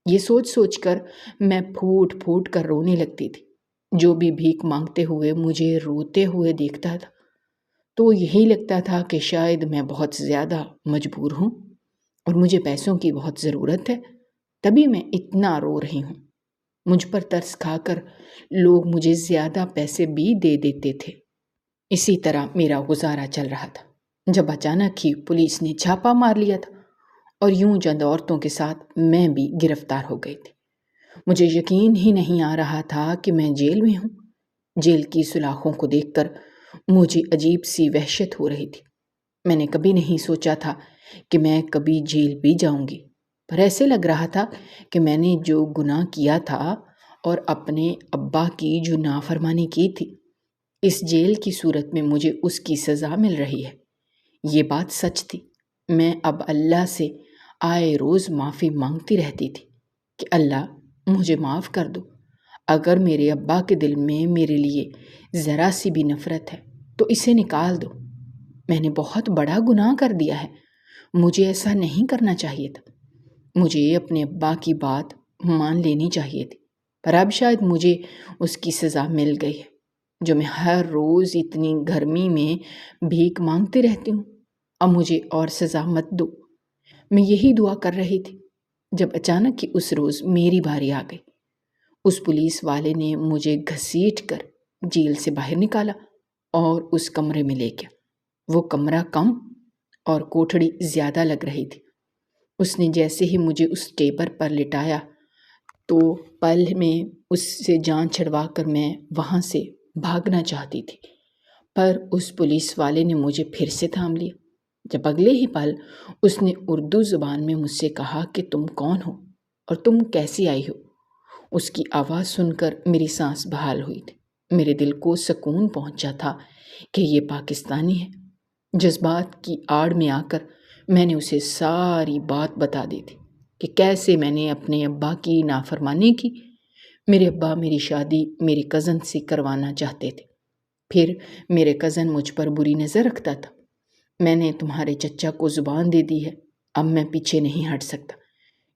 Speaker 2: یہ سوچ سوچ کر میں پھوٹ پھوٹ کر رونے لگتی تھی۔ جو بھی بھیک مانگتے ہوئے مجھے روتے ہوئے دیکھتا تھا تو یہی لگتا تھا کہ شاید میں بہت زیادہ مجبور ہوں اور مجھے پیسوں کی بہت ضرورت ہے، تبھی میں اتنا رو رہی ہوں۔ مجھ پر ترس کھا کر لوگ مجھے زیادہ پیسے بھی دے دیتے تھے۔ اسی طرح میرا گزارا چل رہا تھا جب اچانک ہی پولیس نے چھاپا مار لیا تھا اور یوں چند عورتوں کے ساتھ میں بھی گرفتار ہو گئی تھی۔ مجھے یقین ہی نہیں آ رہا تھا کہ میں جیل میں ہوں۔ جیل کی سلاخوں کو دیکھ کر مجھے عجیب سی وحشت ہو رہی تھی۔ میں نے کبھی نہیں سوچا تھا کہ میں کبھی جیل بھی جاؤں گی، پر ایسے لگ رہا تھا کہ میں نے جو گناہ کیا تھا اور اپنے ابا کی جو نافرمانی کی تھی، اس جیل کی صورت میں مجھے اس کی سزا مل رہی ہے۔ یہ بات سچ تھی۔ میں اب اللہ سے آئے روز معافی مانگتی رہتی تھی کہ اللہ مجھے معاف کر دو۔ اگر میرے ابا کے دل میں میرے لیے ذرا سی بھی نفرت ہے تو اسے نکال دو۔ میں نے بہت بڑا گناہ کر دیا ہے، مجھے ایسا نہیں کرنا چاہیے تھا۔ مجھے اپنے ابا کی بات مان لینی چاہیے تھی، پر اب شاید مجھے اس کی سزا مل گئی ہے جو میں ہر روز اتنی گرمی میں بھیک مانگتی رہتی ہوں۔ اب مجھے اور سزا مت دو۔ میں یہی دعا کر رہی تھی جب اچانک ہی اس روز میری باری آ گئی۔ اس پولیس والے نے مجھے گھسیٹ کر جیل سے باہر نکالا اور اس کمرے میں لے گیا۔ وہ کمرہ کم اور کوٹھڑی زیادہ لگ رہی تھی۔ اس نے جیسے ہی مجھے اس ٹیبل پر لٹایا تو پل میں اس سے جان چھڑوا کر میں وہاں سے بھاگنا چاہتی تھی، پر اس پولیس والے نے مجھے پھر سے تھام لیا۔ جب اگلے ہی پل اس نے اردو زبان میں مجھ سے کہا کہ تم کون ہو اور تم کیسی آئی ہو؟ اس کی آواز سن کر میری سانس بحال ہوئی تھی۔ میرے دل کو سکون پہنچا تھا کہ یہ پاکستانی ہے۔ جذبات کی آڑ میں آ کر میں نے اسے ساری بات بتا دی تھی کہ کیسے میں نے اپنے ابا کی نافرمانی کی۔ میرے ابا میری شادی میری کزن سے کروانا چاہتے تھے، پھر میرے کزن مجھ پر بری نظر رکھتا تھا۔ میں نے تمہارے چچا کو زبان دے دی ہے، اب میں پیچھے نہیں ہٹ سکتا،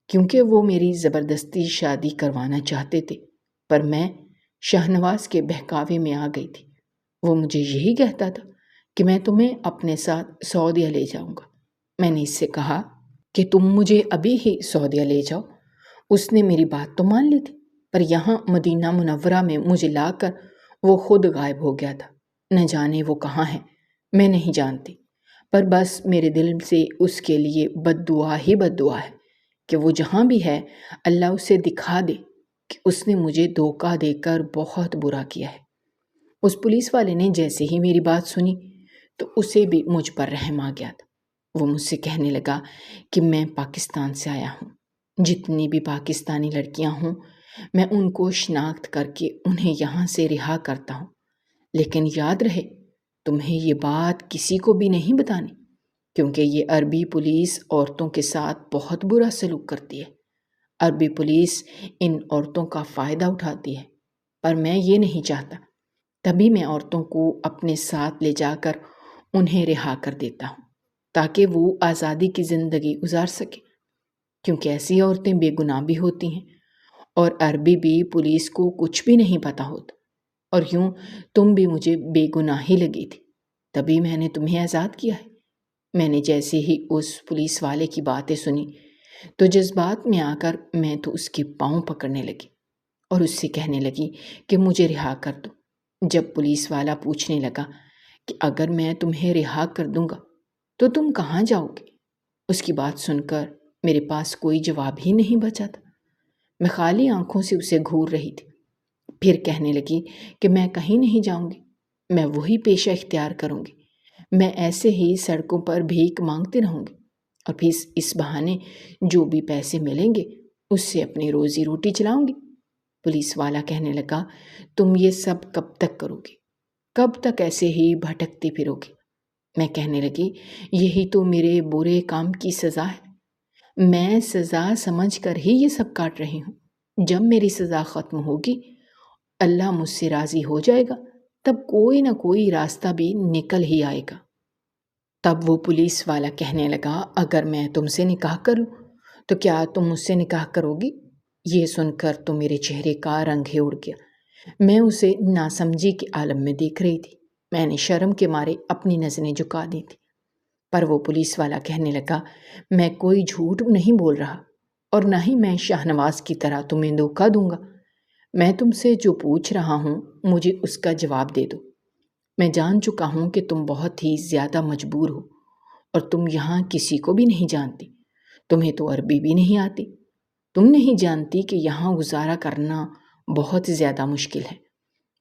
Speaker 2: کیونکہ وہ میری زبردستی شادی کروانا چاہتے تھے، پر میں شاہنواز کے بہکاوے میں آ گئی تھی۔ وہ مجھے یہی کہتا تھا کہ میں تمہیں اپنے ساتھ سعودیہ لے جاؤں گا۔ میں نے اس سے کہا کہ تم مجھے ابھی ہی سعودیہ لے جاؤ۔ اس نے میری بات تو مان لی تھی، پر یہاں مدینہ منورہ میں مجھے لا کر وہ خود غائب ہو گیا تھا۔ نہ جانے وہ کہاں ہے، میں نہیں جانتی، پر بس میرے دل سے اس کے لیے بد دعا ہی بد دعا ہے کہ وہ جہاں بھی ہے اللہ اسے دکھا دے کہ اس نے مجھے دھوکہ دے کر بہت برا کیا ہے۔ اس پولیس والے نے جیسے ہی میری بات سنی تو اسے بھی مجھ پر رحم آ گیا تھا۔ وہ مجھ سے کہنے لگا کہ میں پاکستان سے آیا ہوں، جتنی بھی پاکستانی لڑکیاں ہوں میں ان کو شناخت کر کے انہیں یہاں سے رہا کرتا ہوں، لیکن یاد رہے تمہیں یہ بات کسی کو بھی نہیں بتانی، کیونکہ یہ عربی پولیس عورتوں کے ساتھ بہت برا سلوک کرتی ہے۔ عربی پولیس ان عورتوں کا فائدہ اٹھاتی ہے، پر میں یہ نہیں چاہتا، تبھی میں عورتوں کو اپنے ساتھ لے جا کر انہیں رہا کر دیتا ہوں تاکہ وہ آزادی کی زندگی گزار سکے، کیونکہ ایسی عورتیں بے گناہ بھی ہوتی ہیں اور عربی بھی پولیس کو کچھ بھی نہیں پتہ ہوتا، اور یوں تم بھی مجھے بے گناہ ہی لگی تھی، تبھی میں نے تمہیں آزاد کیا ہے۔ میں نے جیسے ہی اس پولیس والے کی باتیں سنی تو جذبات میں آ کر میں تو اس کے پاؤں پکڑنے لگی اور اس سے کہنے لگی کہ مجھے رہا کر دو۔ جب پولیس والا پوچھنے لگا کہ اگر میں تمہیں رہا کر دوں گا تو تم کہاں جاؤ گے، اس کی بات سن کر میرے پاس کوئی جواب ہی نہیں بچا تھا۔ میں خالی آنکھوں سے اسے گھور رہی تھی۔ پھر کہنے لگی کہ میں کہیں نہیں جاؤں گی، میں وہی پیشہ اختیار کروں گی، میں ایسے ہی سڑکوں پر بھیک مانگتی رہوں گی اور پھر اس بہانے جو بھی پیسے ملیں گے اس سے اپنی روزی روٹی چلاؤں گی۔ پولیس والا کہنے لگا تم یہ سب کب تک کرو گی، کب تک ایسے ہی بھٹکتی پھرو گی؟ میں کہنے لگی یہی تو میرے برے کام کی سزا ہے، میں سزا سمجھ کر ہی یہ سب کاٹ رہی ہوں۔ جب میری سزا ختم ہوگی، اللہ مجھ سے راضی ہو جائے گا، تب کوئی نہ کوئی راستہ بھی نکل ہی آئے گا۔ تب وہ پولیس والا کہنے لگا، اگر میں تم سے نکاح کروں تو کیا تم مجھ سے نکاح کرو گی؟ یہ سن کر تو میرے چہرے کا رنگ ہی اڑ گیا۔ میں اسے ناسمجھی کے عالم میں دیکھ رہی تھی۔ میں نے شرم کے مارے اپنی نظریں جھکا دی تھی۔ پر وہ پولیس والا کہنے لگا، میں کوئی جھوٹ نہیں بول رہا، اور نہ ہی میں شاہ نواز کی طرح تمہیں دھوکہ دوں گا۔ میں تم سے جو پوچھ رہا ہوں مجھے اس کا جواب دے دو۔ میں جان چکا ہوں کہ تم بہت ہی زیادہ مجبور ہو، اور تم یہاں کسی کو بھی نہیں جانتی۔ تمہیں تو عربی بھی نہیں آتی۔ تم نہیں جانتی کہ یہاں گزارا کرنا بہت زیادہ مشکل ہے۔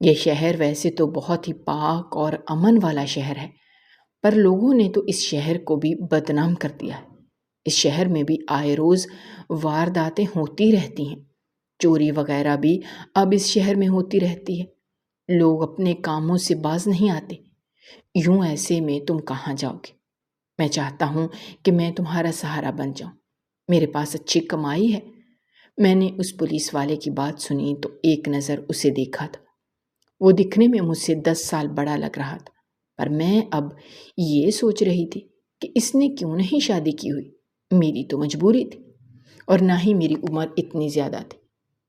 Speaker 2: یہ شہر ویسے تو بہت ہی پاک اور امن والا شہر ہے، پر لوگوں نے تو اس شہر کو بھی بدنام کر دیا ہے۔ اس شہر میں بھی آئے روز وارداتیں ہوتی رہتی ہیں۔ چوری وغیرہ بھی اب اس شہر میں ہوتی رہتی ہے۔ لوگ اپنے کاموں سے باز نہیں آتے۔ یوں ایسے میں تم کہاں جاؤ گے؟ میں چاہتا ہوں کہ میں تمہارا سہارا بن جاؤں۔ میرے پاس اچھی کمائی ہے۔ میں نے اس پولیس والے کی بات سنی تو ایک نظر اسے دیکھا تھا۔ وہ دکھنے میں مجھ سے 10 سال بڑا لگ رہا تھا، پر میں اب یہ سوچ رہی تھی کہ اس نے کیوں نہیں شادی کی ہوئی۔ میری تو مجبوری تھی، اور نہ ہی میری عمر اتنی زیادہ تھی،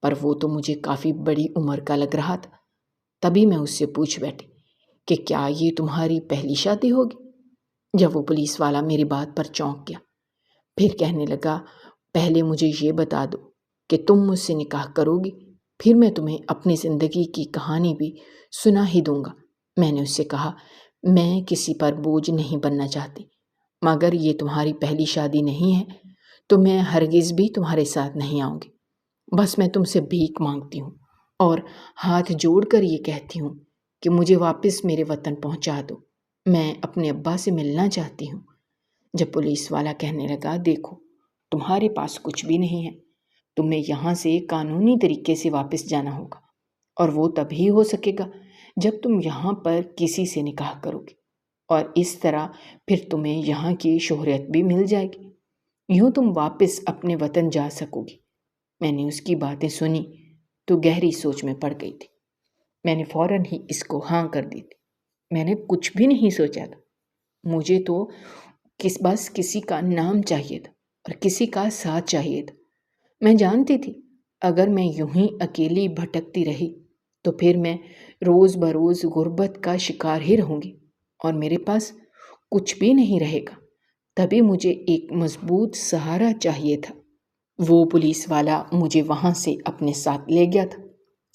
Speaker 2: پر وہ تو مجھے کافی بڑی عمر کا لگ رہا تھا۔ تبھی میں اس سے پوچھ بیٹھی کہ کیا یہ تمہاری پہلی شادی ہوگی؟ جب وہ پولیس والا میری بات پر چونک گیا، پھر کہنے لگا، پہلے مجھے یہ بتا دو کہ تم مجھ سے نکاح کرو گی، پھر میں تمہیں اپنی زندگی کی کہانی بھی سنا ہی دوں گا۔ میں نے اس سے کہا، میں کسی پر بوجھ نہیں بننا چاہتی، مگر یہ تمہاری پہلی شادی نہیں ہے تو میں ہرگز بھی تمہارے ساتھ نہیں آؤں گی۔ بس میں تم سے بھیک مانگتی ہوں اور ہاتھ جوڑ کر یہ کہتی ہوں کہ مجھے واپس میرے وطن پہنچا دو۔ میں اپنے ابا سے ملنا چاہتی ہوں۔ جب پولیس والا کہنے لگا، دیکھو تمہارے پاس کچھ بھی نہیں ہے، تمہیں یہاں سے قانونی طریقے سے واپس جانا ہوگا، اور وہ تبھی ہو سکے گا جب تم یہاں پر کسی سے نکاح کرو گے، اور اس طرح پھر تمہیں یہاں کی شہرت بھی مل جائے گی۔ یوں تم واپس اپنے وطن جا سکو گی۔ میں نے اس کی باتیں سنی تو گہری سوچ میں پڑ گئی تھی۔ میں نے فوراً ہی اس کو ہاں کر دی تھی۔ میں نے کچھ بھی نہیں سوچا تھا۔ مجھے تو بس کسی کا نام چاہیے تھا اور کسی کا ساتھ چاہیے تھا۔ میں جانتی تھی اگر میں یوں ہی اکیلی بھٹکتی رہی تو پھر میں روز بروز غربت کا شکار ہی رہوں گی، اور میرے پاس کچھ بھی نہیں رہے گا۔ تبھی مجھے ایک مضبوط سہارا چاہیے تھا۔ وہ پولیس والا مجھے وہاں سے اپنے ساتھ لے گیا تھا۔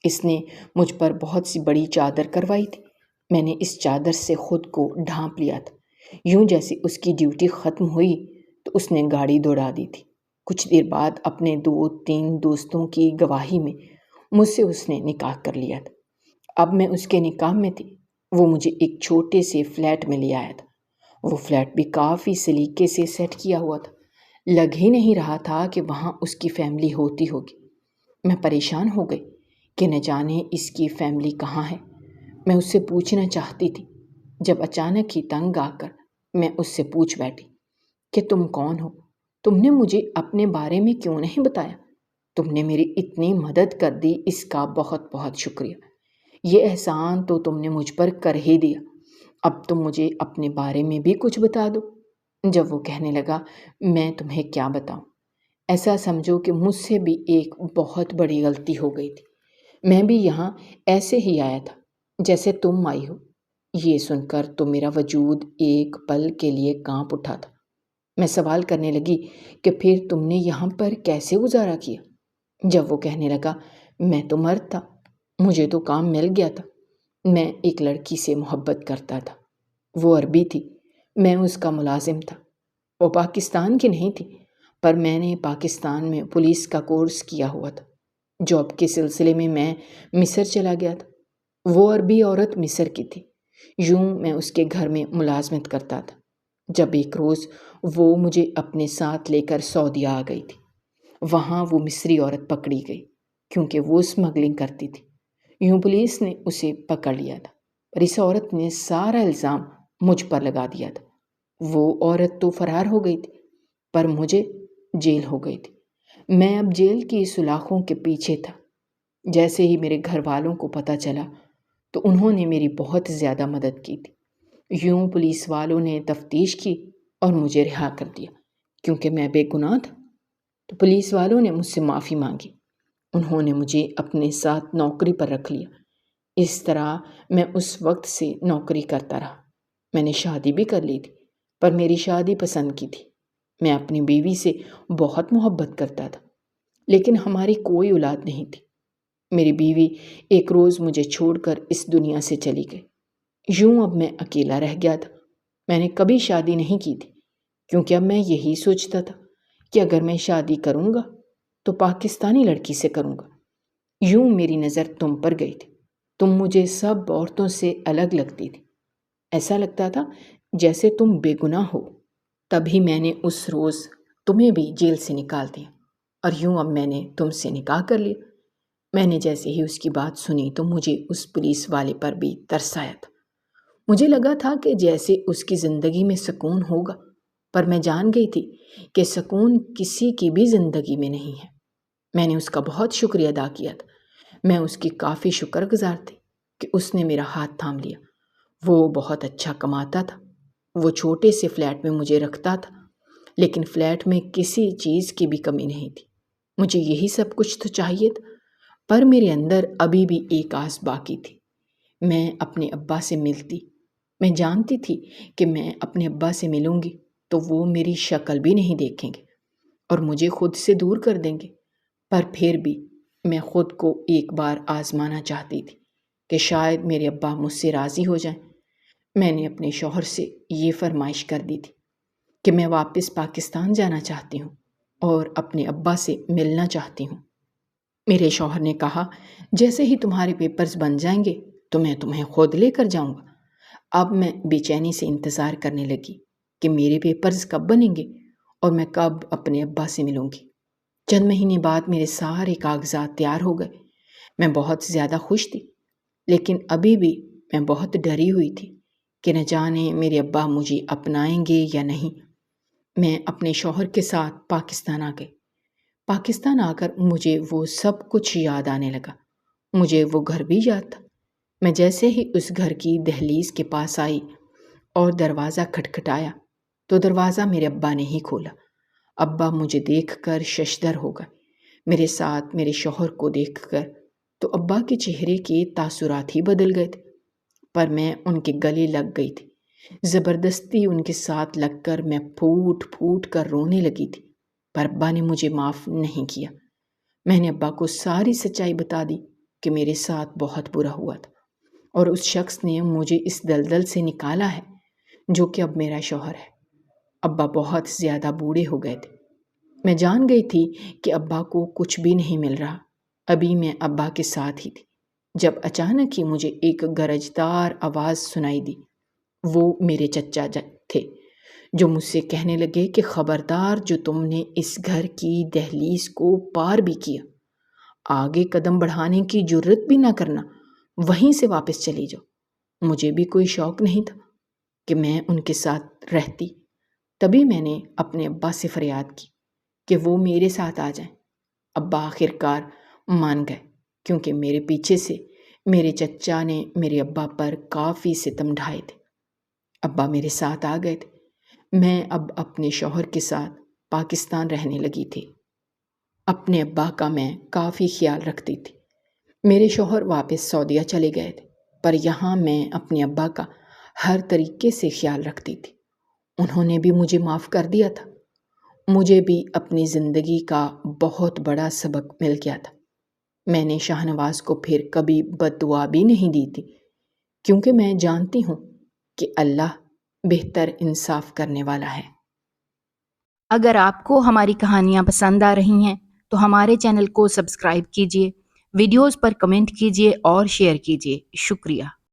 Speaker 2: اس نے مجھ پر بہت سی بڑی چادر کروائی تھی۔ میں نے اس چادر سے خود کو ڈھانپ لیا تھا۔ یوں جیسے اس کی ڈیوٹی ختم ہوئی تو اس نے گاڑی دوڑا دی تھی۔ کچھ دیر بعد اپنے 2-3 دوستوں کی گواہی میں مجھ سے اس نے نکاح کر لیا تھا۔ اب میں اس کے نکاح میں تھی۔ وہ مجھے ایک چھوٹے سے فلیٹ میں لے آیا تھا۔ وہ فلیٹ بھی کافی سلیقے سے سیٹ کیا ہوا تھا۔ لگ ہی نہیں رہا تھا کہ وہاں اس کی فیملی ہوتی ہوگی۔ میں پریشان ہو گئی کہ نہ جانے اس کی فیملی کہاں ہے۔ میں اس سے پوچھنا چاہتی تھی، جب اچانک ہی تنگ آ کر میں اس سے پوچھ بیٹھی کہ تم کون ہو؟ تم نے مجھے اپنے بارے میں کیوں نہیں بتایا؟ تم نے میری اتنی مدد کر دی، اس کا بہت بہت شکریہ۔ یہ احسان تو تم نے مجھ پر کر ہی دیا۔ اب تم مجھے اپنے بارے میں بھی کچھ بتا دو۔ جب وہ کہنے لگا، میں تمہیں کیا بتاؤں؟ ایسا سمجھو کہ مجھ سے بھی ایک بہت بڑی غلطی ہو گئی تھی۔ میں بھی یہاں ایسے ہی آیا تھا جیسے تم آئی ہو۔ یہ سن کر تو میرا وجود ایک پل کے لیے کانپ اٹھا تھا۔ میں سوال کرنے لگی کہ پھر تم نے یہاں پر کیسے گزارا کیا؟ جب وہ کہنے لگا، میں تو مرد تھا، مجھے تو کام مل گیا تھا۔ میں ایک لڑکی سے محبت کرتا تھا، وہ عربی تھی، میں اس کا ملازم تھا۔ وہ پاکستان کی نہیں تھی، پر میں نے پاکستان میں پولیس کا کورس کیا ہوا تھا۔ جاب کے سلسلے میں میں مصر چلا گیا تھا۔ وہ عربی عورت مصر کی تھی۔ یوں میں اس کے گھر میں ملازمت کرتا تھا۔ جب ایک روز وہ مجھے اپنے ساتھ لے کر سعودیہ آ گئی تھی، وہاں وہ مصری عورت پکڑی گئی کیونکہ وہ اسمگلنگ کرتی تھی۔ یوں پولیس نے اسے پکڑ لیا تھا، پر اس عورت نے سارا الزام مجھ پر لگا دیا تھا۔ وہ عورت تو فرار ہو گئی تھی، پر مجھے جیل ہو گئی تھی۔ میں اب جیل کی سلاخوں کے پیچھے تھا۔ جیسے ہی میرے گھر والوں کو پتہ چلا تو انہوں نے میری بہت زیادہ مدد کی تھی۔ یوں پولیس والوں نے تفتیش کی اور مجھے رہا کر دیا کیونکہ میں بے گناہ تھا۔ تو پولیس والوں نے مجھ سے معافی مانگی۔ انہوں نے مجھے اپنے ساتھ نوکری پر رکھ لیا۔ اس طرح میں اس وقت سے نوکری کرتا رہا۔ میں نے شادی بھی کر لی تھی، پر میری شادی پسند کی تھی۔ میں اپنی بیوی سے بہت محبت کرتا تھا، لیکن ہماری کوئی اولاد نہیں تھی۔ میری بیوی ایک روز مجھے چھوڑ کر اس دنیا سے چلی گئی۔ یوں اب میں اکیلا رہ گیا تھا۔ میں نے کبھی شادی نہیں کی تھی کیونکہ اب میں یہی سوچتا تھا کہ اگر میں شادی کروں گا تو پاکستانی لڑکی سے کروں گا۔ یوں میری نظر تم پر گئی تھی۔ تم مجھے سب عورتوں سے الگ لگتی تھی۔ ایسا لگتا تھا جیسے تم بے گناہ ہو۔ تبھی میں نے اس روز تمہیں بھی جیل سے نکال دیا اور یوں اب میں نے تم سے نکاح کر لیا۔ میں نے جیسے ہی اس کی بات سنی تو مجھے اس پولیس والے پر بھی ترس آیا تھا۔ مجھے لگا تھا کہ جیسے اس کی زندگی میں سکون ہوگا، پر میں جان گئی تھی کہ سکون کسی کی بھی زندگی میں نہیں ہے۔ میں نے اس کا بہت شکریہ ادا کیا تھا۔ میں اس کی کافی شکر گزار تھی کہ اس نے میرا ہاتھ تھام لیا۔ وہ بہت اچھا کماتا تھا۔ وہ چھوٹے سے فلیٹ میں مجھے رکھتا تھا، لیکن فلیٹ میں کسی چیز کی بھی کمی نہیں تھی۔ مجھے یہی سب کچھ تو چاہیے تھا، پر میرے اندر ابھی بھی ایک آس باقی تھی۔ میں اپنے ابا سے ملتی۔ میں جانتی تھی کہ میں اپنے ابا سے ملوں گی تو وہ میری شکل بھی نہیں دیکھیں گے اور مجھے خود سے دور کر دیں گے، پر پھر بھی میں خود کو ایک بار آزمانا چاہتی تھی کہ شاید میرے ابا مجھ سے راضی ہو جائیں۔ میں نے اپنے شوہر سے یہ فرمائش کر دی تھی کہ میں واپس پاکستان جانا چاہتی ہوں اور اپنے ابا سے ملنا چاہتی ہوں۔ میرے شوہر نے کہا، جیسے ہی تمہارے پیپرز بن جائیں گے تو میں تمہیں خود لے کر جاؤں گا۔ اب میں بے چینی سے انتظار کرنے لگی کہ میرے پیپرز کب بنیں گے اور میں کب اپنے ابا سے ملوں گی۔ چند مہینے بعد میرے سارے کاغذات تیار ہو گئے۔ میں بہت زیادہ خوش تھی، لیکن ابھی بھی میں بہت ڈری ہوئی تھی کہ نہ جانے میرے ابا مجھے اپنائیں گے یا نہیں۔ میں اپنے شوہر کے ساتھ پاکستان آ گئی۔ پاکستان آ کر مجھے وہ سب کچھ یاد آنے لگا۔ مجھے وہ گھر بھی یاد تھا۔ میں جیسے ہی اس گھر کی دہلیز کے پاس آئی اور دروازہ کھٹکھٹایا تو دروازہ میرے ابا نے ہی کھولا۔ ابا مجھے دیکھ کر ششدر ہو گئے۔ میرے ساتھ میرے شوہر کو دیکھ کر تو ابا کے چہرے کے تاثرات ہی بدل گئے تھے، پر میں ان کے گلے لگ گئی تھی۔ زبردستی ان کے ساتھ لگ کر میں پھوٹ پھوٹ کر رونے لگی تھی، پر ابا نے مجھے معاف نہیں کیا۔ میں نے ابا کو ساری سچائی بتا دی کہ میرے ساتھ بہت برا ہوا تھا اور اس شخص نے مجھے اس دلدل سے نکالا ہے جو کہ اب میرا شوہر ہے۔ ابا بہت زیادہ بوڑھے ہو گئے تھے۔ میں جان گئی تھی کہ ابا کو کچھ بھی نہیں مل رہا۔ ابھی میں ابا کے ساتھ ہی تھی جب اچانک ہی مجھے ایک گرجدار آواز سنائی دی۔ وہ میرے چچا تھے جو مجھ سے کہنے لگے کہ خبردار، جو تم نے اس گھر کی دہلیز کو پار بھی کیا، آگے قدم بڑھانے کی جرت بھی نہ کرنا، وہیں سے واپس چلی جاؤ۔ مجھے بھی کوئی شوق نہیں تھا کہ میں ان کے ساتھ رہتی۔ تبھی میں نے اپنے ابا سے فریاد کی کہ وہ میرے ساتھ آ جائیں۔ ابا آخر کار مان گئے کیونکہ میرے پیچھے سے میرے چچا نے میرے ابا پر کافی ستم ڈھائے تھے۔ ابا میرے ساتھ آ گئے تھے۔ میں اب اپنے شوہر کے ساتھ پاکستان رہنے لگی تھی۔ اپنے ابا کا میں کافی خیال رکھتی تھی۔ میرے شوہر واپس سعودیہ چلے گئے تھے، پر یہاں میں اپنے ابا کا ہر طریقے سے خیال رکھتی تھی۔ انہوں نے بھی مجھے معاف کر دیا تھا۔ مجھے بھی اپنی زندگی کا بہت بڑا سبق مل گیا تھا۔ میں نے شاہ نواز کو پھر کبھی بد دعا بھی نہیں دی تھی، کیونکہ میں جانتی ہوں کہ اللہ بہتر انصاف کرنے والا ہے۔
Speaker 1: اگر آپ کو ہماری کہانیاں پسند آ رہی ہیں تو ہمارے چینل کو سبسکرائب کیجیے، ویڈیوز پر کمنٹ کیجیے اور شیئر کیجیے۔ شکریہ۔